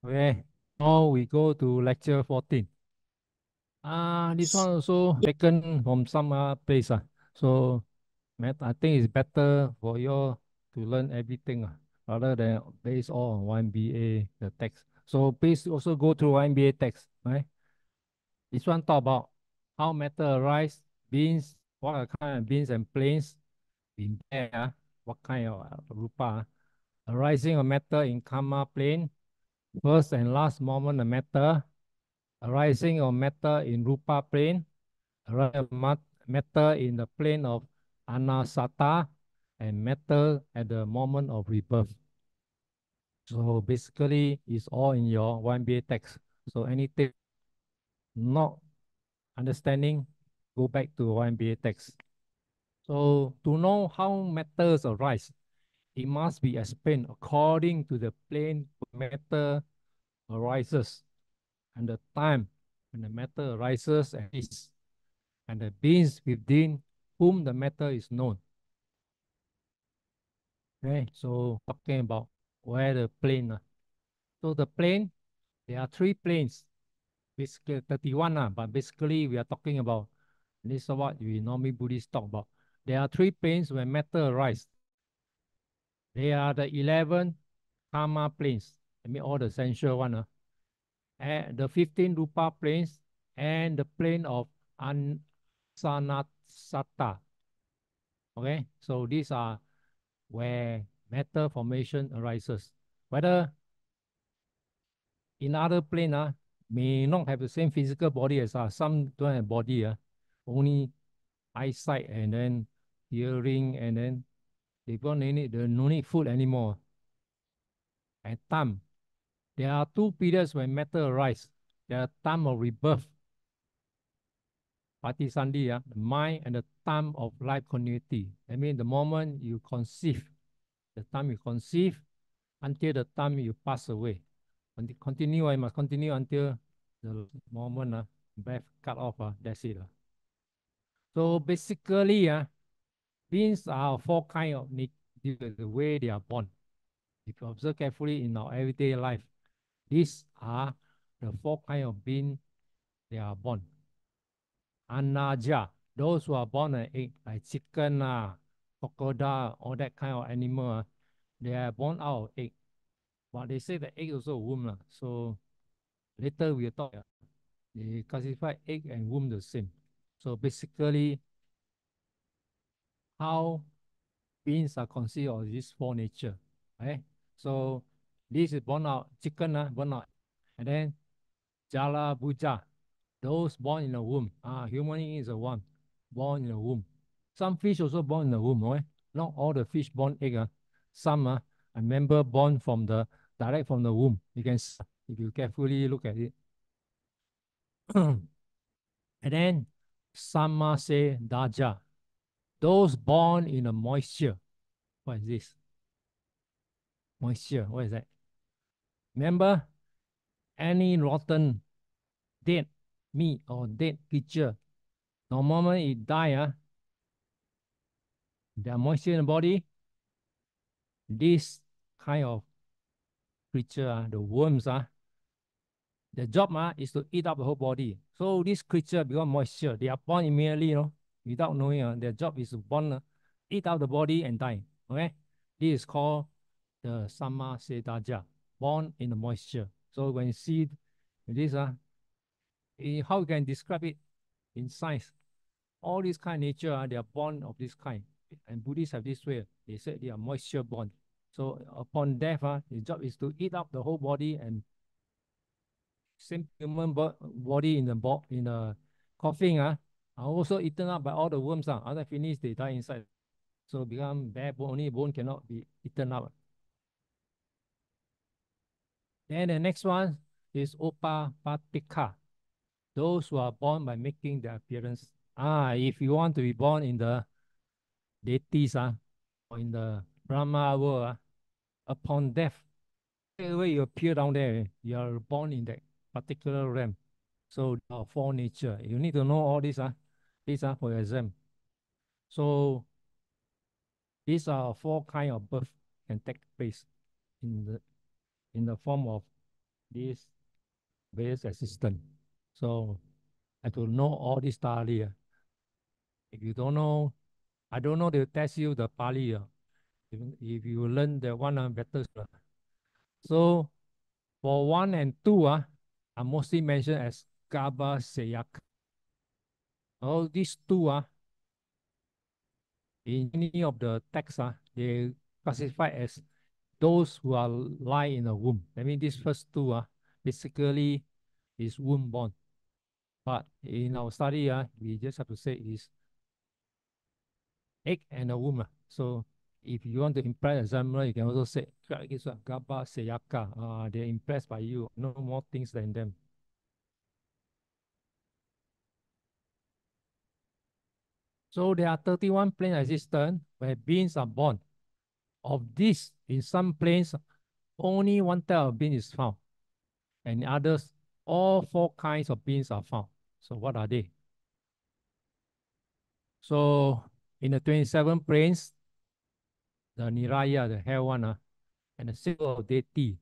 Okay, now we go to lecture 14. This one also taken from some place. So I think it's better for you to learn everything rather than based all on YMBA the text. So please also go through YMBA text, right? This one talk about how matter arise, beings, what are kind of beings and planes in there, what kind of rupa, arising of matter in karma plane, first and last moment of matter, arising of matter in rupa plane, arising of matter in the plane of anasata, and matter at the moment of rebirth. So basically, it's all in your YMBA text. So anything not understanding, go back to YMBA text. So to know how matters arise, it must be explained according to the plane matter arises and the time when the matter arises and is, and the beings within whom the matter is known. Okay, so talking about where the plane. So the plane, there are three planes, basically 31, but basically we are talking about, this is what we normally Buddhists talk about. There are three planes where matter arises. They are the 11 karma planes, I mean all the sensual one, and the 15 rupa planes, and the plane of ansanatsata. Okay, so these are where matter formation arises. Whether in other plane may not have the same physical body as us. Some don't have body, only eyesight and then hearing, and then they don't need, they no need food anymore. And time. There are two periods when matter arise. There are time of rebirth, Patisandhi, the mind, and the time of life continuity. I mean, the moment you conceive, the time you conceive until the time you pass away. And continue, I must continue until the moment breath cut off. That's it. So basically, beings are four kind of the way they are born. If you observe carefully in our everyday life, these are the four kind of beings they are born. Anaja, those who are born an egg, like chicken, crocodile, all that kind of animal, they are born out of egg. But they say the egg also a womb. So later we'll talk. They classify egg and womb the same. So basically, how beings are conceived of these four nature. Right? So this is born out, chicken, born out. And then Jala Buja, those born in the womb. Human is the one born in the womb. Some fish also born in the womb, right? Not all the fish born egg. Some I remember born from the direct from the womb. You can see, if you carefully look at it. And then Sama say Daja, those born in the moisture. What is this? Moisture, what is that? Remember, any rotten dead meat or dead creature, the moment it die, there are moisture in the body. This kind of creature, the worms, the job is to eat up the whole body. So this creature become moisture. They are born immediately, without knowing. Their job is to born, eat out the body and die. Okay, this is called the Sama Sedaja, born in the moisture. So when you see this, how you can describe it in science? All this kind of nature, they are born of this kind. And Buddhists have this way. They said they are moisture born. So upon death, the job is to eat up the whole body, and same human body in the coffin are also eaten up by all the worms. After finish, they die inside. So become bare bone, only bone cannot be eaten up. Then the next one is Opapatika. Those who are born by making their appearance. If you want to be born in the deities, or in the Brahma world, upon death, wherever you appear down there, you are born in that particular realm. So there are four nature. You need to know all this. These are for your exam. So these are four kind of birth can take place in the form of this various assistant. So I have to know all this study. If you don't know, I don't know, they'll test you the Pali. If you learn that one, better. So for 1 and 2, are mostly mentioned as Gaba Seyak. All these two, in any of the texts, they classify as those who are lie in the womb. I mean, these first two, basically is womb born. But in our study, we just have to say is egg and a womb. So if you want to impress examiner, you can also say Gaba Seyaka. They're impressed by you, no more things than them. So there are 31 plane existence where beings are born. Of these, in some planes, only one type of being is found. And in others, all 4 kinds of beings are found. So what are they? So in the 27 planes, the Niraya, the hell one, and the 6 of deity,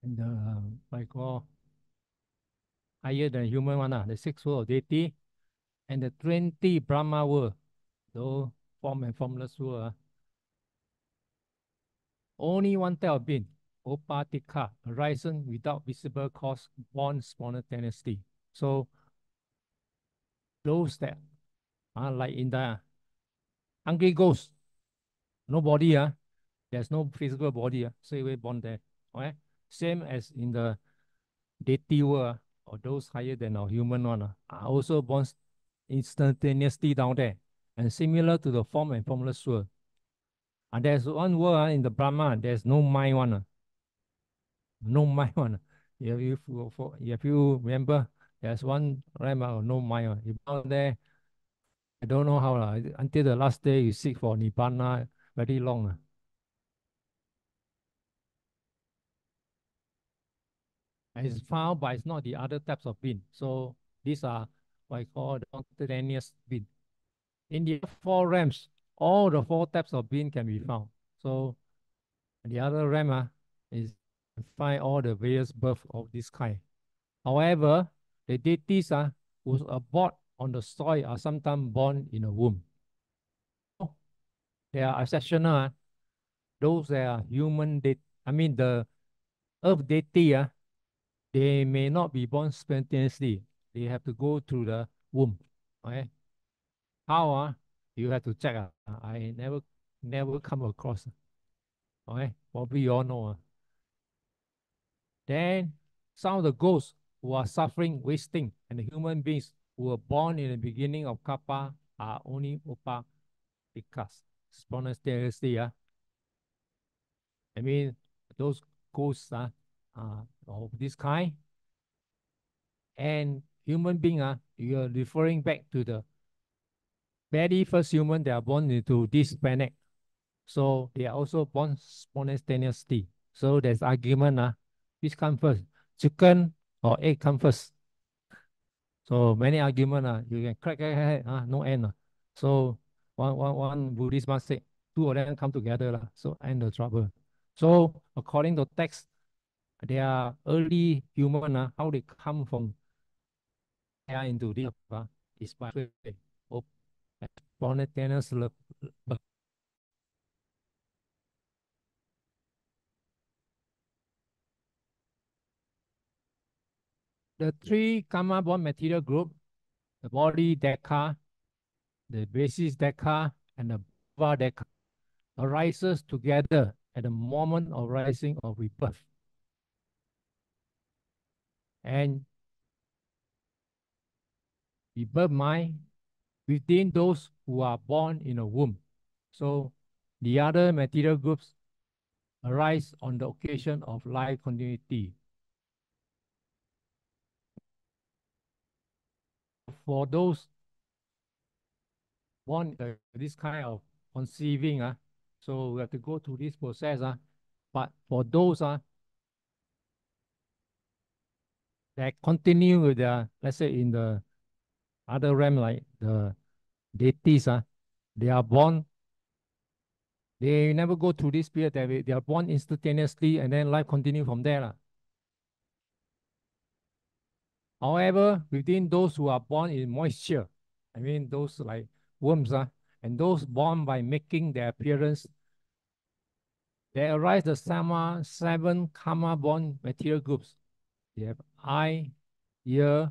and the what I call higher than human one, the 6 world of deity, and the 20 Brahma world, though form and formless world. Only one type of being, Upatika, arisen without visible cause, born spontaneously. So those that are like in the hungry ghost, no body, there's no physical body, so we born there. Okay? Same as in the deity world, or those higher than our human one, are also born instantaneously down there. And similar to the form and formless world. And there's one word in the Brahma, there's no mind one. No mind one. If you remember, there's one realm of no mind one. You down there, I don't know how, until the last day you seek for Nibbana very long. And it's found, but it's not the other types of being. So these are what I call the spontaneous being. In the 4 realms, all the 4 types of being can be found. So the other realm is find all the various birth of this kind. However, the deities who are born on the soil are sometimes born in a womb. They are exceptional. Those that are human deity, I mean the earth deity, they may not be born spontaneously. They have to go through the womb. Okay? How? You have to check. I never come across. Okay? Probably you all know. Then some of the ghosts who are suffering wasting and the human beings who were born in the beginning of Kappa are only Upapikas, spontaneously. I mean, those ghosts of this kind. And human being, you are referring back to the very first human that are born into this planet. So they are also born spontaneously. So there's argument, which comes first, chicken or egg comes first. So many argument, you can crack, no end. So one Buddhist must say, 2 of them come together, so end the trouble. So according to text, they are early human, how they come from air into this, is by spontaneous love. The 3 karma-born material group, the body dekha, the basis dekha, and the bhava dekha, arises together at the moment of rising of rebirth. And rebirth mind within those who are born in a womb. So the other material groups arise on the occasion of life continuity. For those born this kind of conceiving, so we have to go through this process. But for those that continue with the, let's say in the other realm, like the deities, they are born, They never go through this period. They are born instantaneously and then life continue from there. However, within those who are born in moisture, I mean those like worms, and those born by making their appearance, there arise the seven karma-born material groups. They have eye, ear,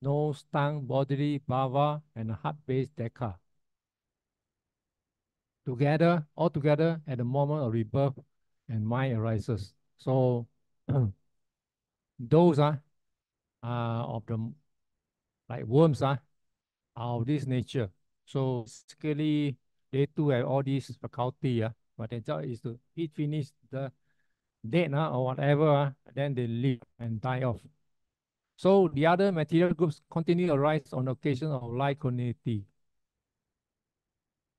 nose, tongue, bodily, bhava, and heart-based dekha. Together, all together at the moment of rebirth and mind arises. So those are of the like worms are of this nature. So basically, they too have all these faculty, but their job is to eat finish the dead or whatever, then they live and die off. So the other material groups continue to arise on occasion of life continuity.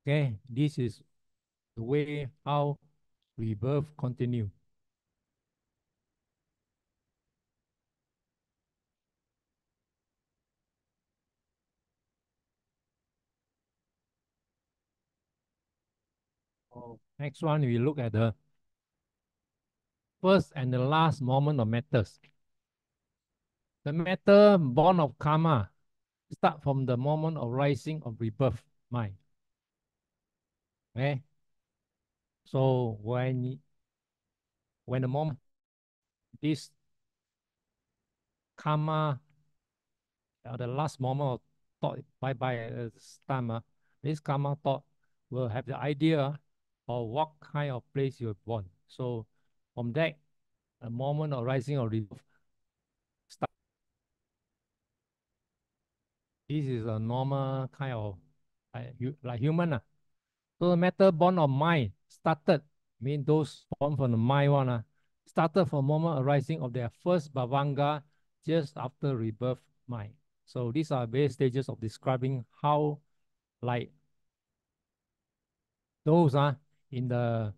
Okay, this is the way how rebirth continue. Oh, next one, we look at the first and the last moment of matters. The matter born of karma start from the moment of rising of rebirth mind. Okay, so when the moment this karma, the last moment of thought by time, this karma thought will have the idea of what kind of place you're born. So from that, a moment of rising or rebirth start. This is a normal kind of like human. So the matter born of mind started, mean those born from the mind one, started from moment arising of their first bhavanga just after rebirth mind. So these are various stages of describing how like those are in the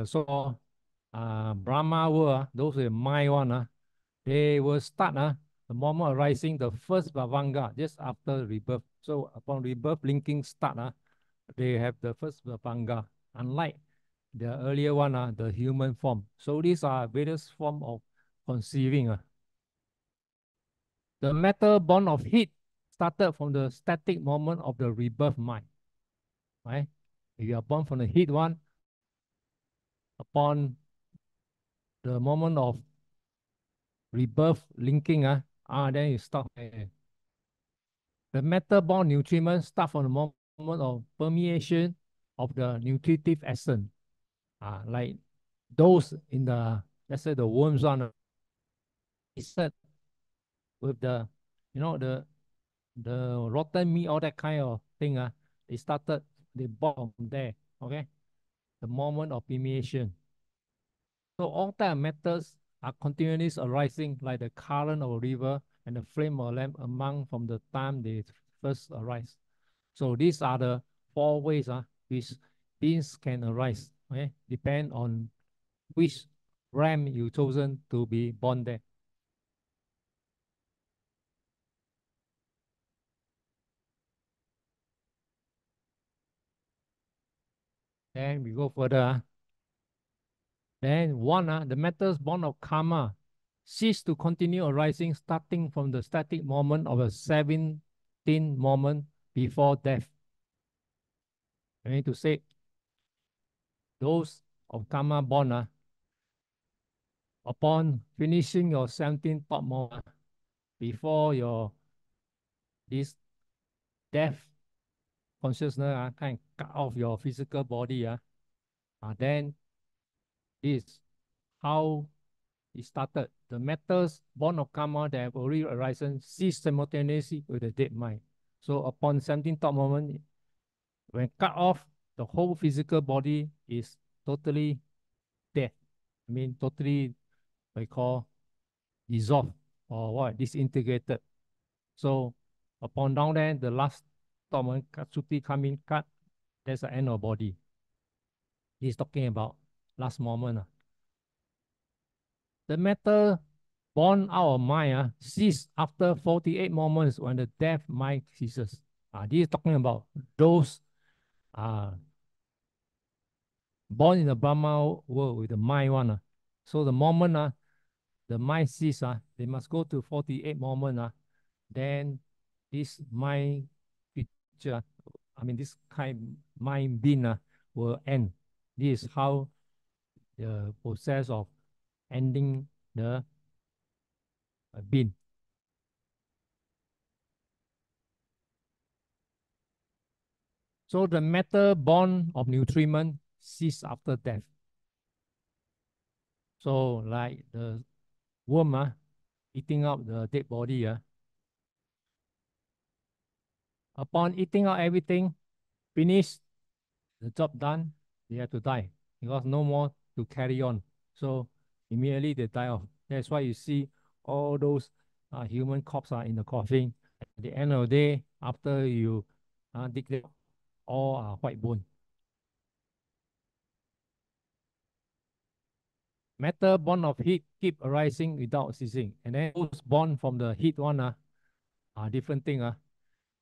so Brahma world, those with mind one, they will start the moment arising the first bhavanga just after rebirth. So upon rebirth linking start, they have the first bhavanga, unlike the earlier one, the human form. So these are various form of conceiving. The matter born of heat started from the static moment of the rebirth mind. Right? If you are born from the heat one, upon the moment of rebirth linking, then you start. The matter born nutriment start from the moment of permeation of the nutritive essence. Like those in the, let's say the worms one, said with the, the rotten meat, all that kind of thing, they bought from there, okay? The moment of permeation. So all type of metals are continuously arising like the current of a river and the flame of a lamp among from the time they first arise. So these are the four ways which beings can arise, okay? Depend on which realm you chosen to be born there. Then we go further. Then one, the metals born of karma cease to continue arising starting from the static moment of a 17th moment before death. I mean to say, those of karma born, upon finishing your 17th thought moment before your this death consciousness kind of cut off your physical body, then this how it started. The metals born of karma that have already arisen cease simultaneously with the dead mind. So upon 17th thought moment, when cut off, the whole physical body is totally dead. I mean, totally, we call dissolved or what, disintegrated. So upon down there, the last thought moment, Katsuti come in, cut, that's the end of body. He's talking about last moment. The matter born out of mind cease after 48 moments when the death mind ceases. This is talking about those born in the Brahma world with the mind one. So the moment the mind cease, they must go to 48 moment. Then this mind picture, I mean this kind mind being will end. This is how the process of ending the being. So the matter born of nutriment cease after death. So like the worm eating up the dead body. Upon eating out everything, finish the job done, they have to die because no more to carry on. So immediately they die off. That's why you see all those human corpses are in the coffin. At the end of the day, after you dig them, all are white bone. Matter born of heat keep arising without ceasing. And then those born from the heat one are different thing.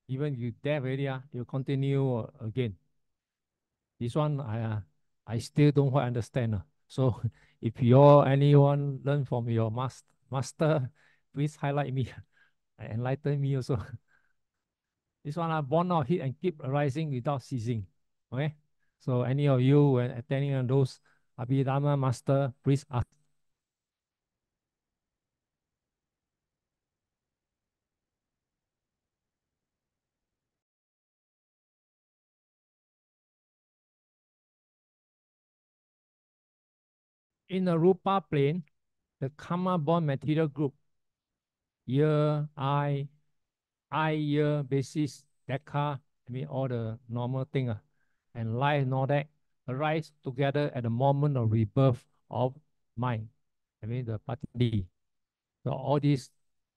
Even you dead already, you continue again. This one I still don't quite understand. So if you anyone learn from your master, please highlight me and enlighten me also. This one are born of heat and keep arising without ceasing. Okay. So any of you when attending on those Abhidhamma master, please ask. In the Rupa plane, the karma born material group, year, year, basis, decca, I mean all the normal thing, and life and all that arise together at the moment of rebirth of mind. I mean the party. So all this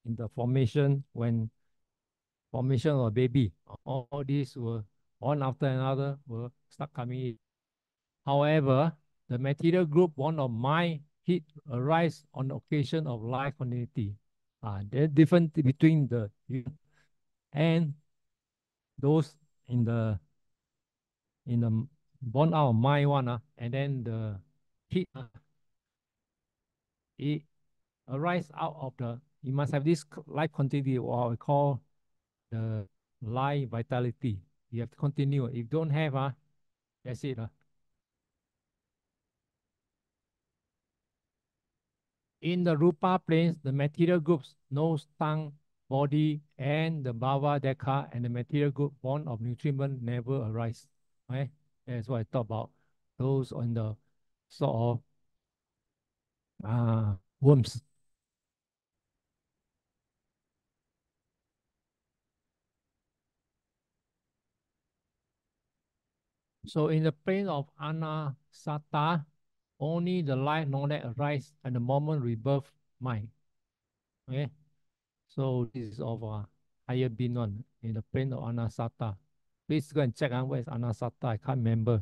in the formation, when formation of a baby, all these will one after another will start coming in. However, the material group born of mind heat arise on the occasion of life continuity. There's difference between the and those in the born out of mind one, and then the heat it arise out of the, you must have this life continuity, or we call the life vitality. You have to continue. If you don't have, that's it. In the Rupa planes, the material groups, nose, tongue, body, and the Bhava, Dekha, and the material group born of nutriment never arise. Right? That's what I talk about. Those on the sort of worms. So in the plane of Anasata, only the life knowledge arise at the moment rebirth mind. Okay? So this is of higher being one in the plane of Anasata. Please go and check on where is Anasata. I can't remember.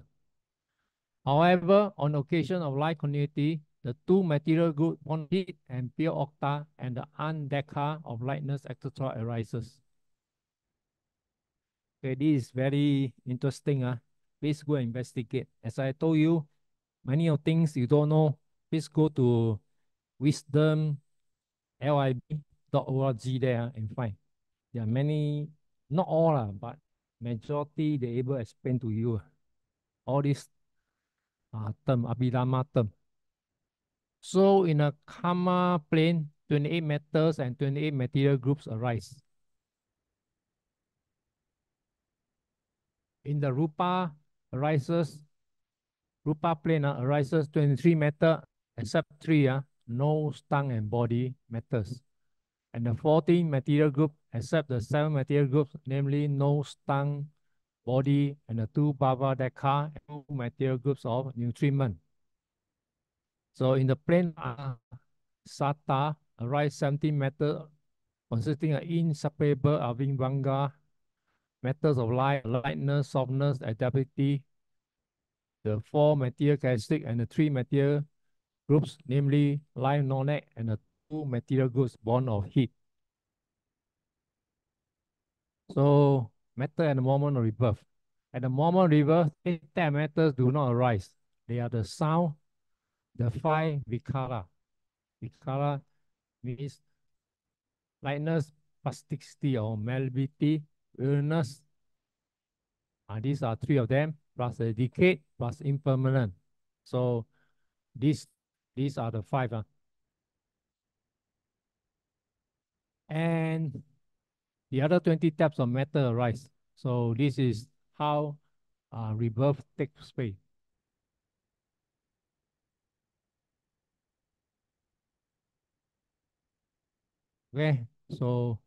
However, on occasion of life continuity, the two material groups, one heat and pure octa, and the undeka of lightness, etc., arises. Okay, this is very interesting. Please go investigate. As I told you, many of things you don't know, please go to wisdom.lib.org there and find. There are many, not all, but majority they able to explain to you all these term, Abhidhamma term. So in a karma plane, 28 metals and 28 material groups arise. In the Rupa plane arises 23 metal except 3, nose, tongue, and body metals. And the 14 material group except the 7 material groups, namely nose, tongue, body, and the 2 Bhava Dekha, and 2 material groups of nutriment. So in the plane Sata arise 17 metal consisting of inseparable Avivanga, metals of light, lightness, softness, adaptivity, the 4 material characteristics, and the 3 material groups, namely life, knowledge, and the 2 material groups born of heat. So matter at the moment of rebirth. At the moment of rebirth, 8 metals do not arise. They are the sound, the five vikara. Vikara means lightness, plasticity or malleability, illness. These are three of them, plus the decay, plus impermanent. So these these are the five. And the other 20 types of matter arise. So this is how rebirth takes place. Okay, so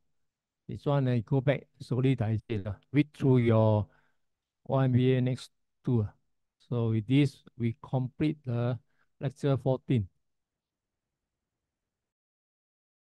this one I go back slowly digest. Read through your YMBA next two. So with this, we complete the lecture 14.